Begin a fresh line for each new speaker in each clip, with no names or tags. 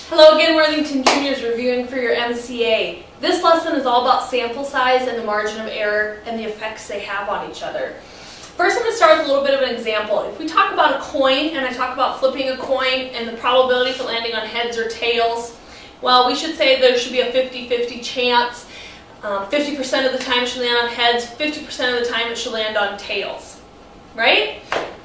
Hello again, Worthington Juniors reviewing for your MCA. This lesson is all about sample size and the margin of error and the effects they have on each other. First, I'm going to start with a little bit of an example. If we talk about a coin and I talk about flipping a coin and the probability for landing on heads or tails, well, we should say there should be a 50-50 chance. 50% of the time it should land on heads, 50% of the time it should land on tails. Right?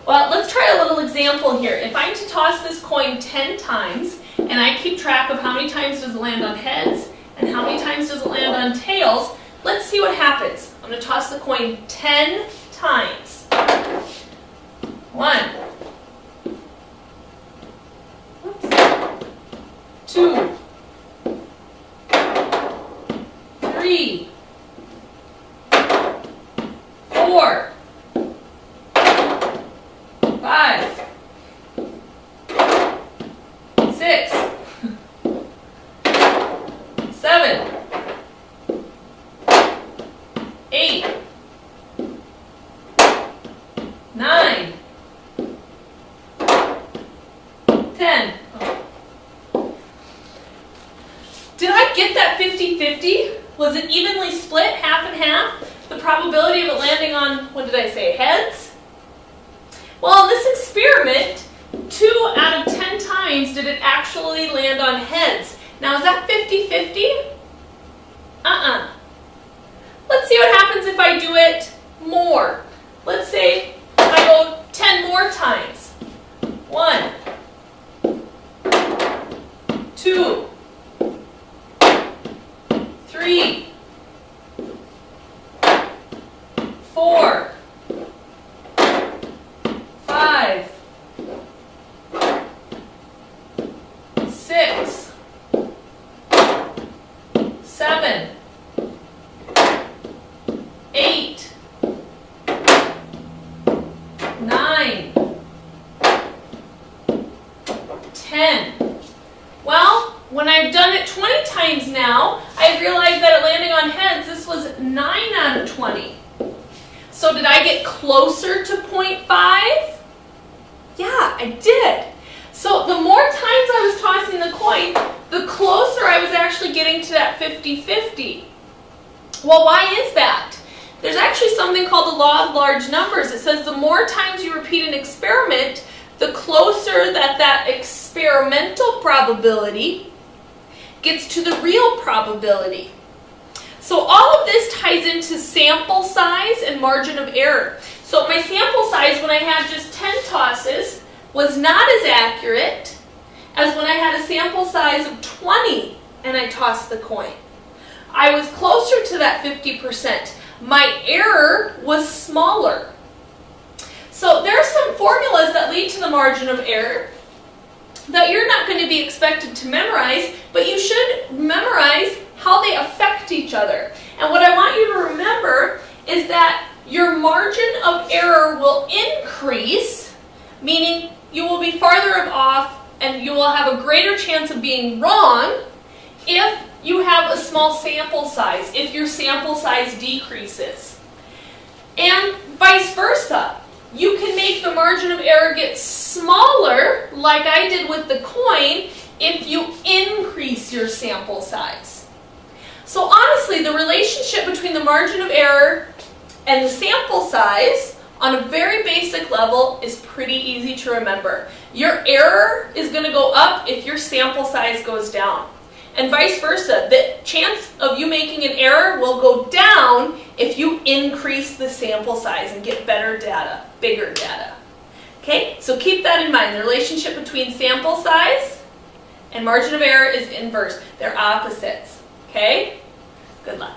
Well, let's try a little example here. If I'm to toss this coin 10 times, and I keep track of how many times does it land on heads and how many times does it land on tails, let's see what happens. I'm going to toss the coin 10 times. 1, 2, 3, 4, 5, 6, 7, 8, 9, 10. Did I get that 50-50? Was it evenly split, half and half? The probability of it landing on, what did I say, heads? Well, in this experiment, 2 out of 10 times did it actually land on heads. Now, is that 50-50? Let's see what happens if I do it more. Let's say I go 10 more times. 1, 2, 3, 4, 5, 6, 7, 8, 9, 10. Well, when I've done it 20 times now, I've realized that at landing on heads, this was 9 out of 20. So did I get closer to 0.5? Yeah, I did. So the more times I was tossing the coin, the closer I was actually getting to that 50-50. Well, why is that? There's actually something called the law of large numbers. It says the more times you repeat an experiment, the closer that experimental probability gets to the real probability. So all of this ties into sample size and margin of error. So my sample size when I had just 10 tosses was not as accurate as when I had a sample size of 20 and I tossed the coin. I was closer to that 50%. My error was smaller. So there are some formulas that lead to the margin of error that you're not going to be expected to memorize, but you should memorize how they affect each other. And what I want you to remember is that your margin of error will increase, meaning you will be farther off and you will have a greater chance of being wrong if you have a small sample size, if your sample size decreases. And vice versa. You can make the margin of error get smaller, like I did with the coin, if you increase your sample size. So honestly, the relationship between the margin of error and the sample size on a very basic level is pretty easy to remember. Your error is going to go up if your sample size goes down. And vice versa, the chance of you making an error will go down if you increase the sample size and get better data, bigger data. Okay, so keep that in mind. The relationship between sample size and margin of error is inverse. They're opposites. Okay, good luck.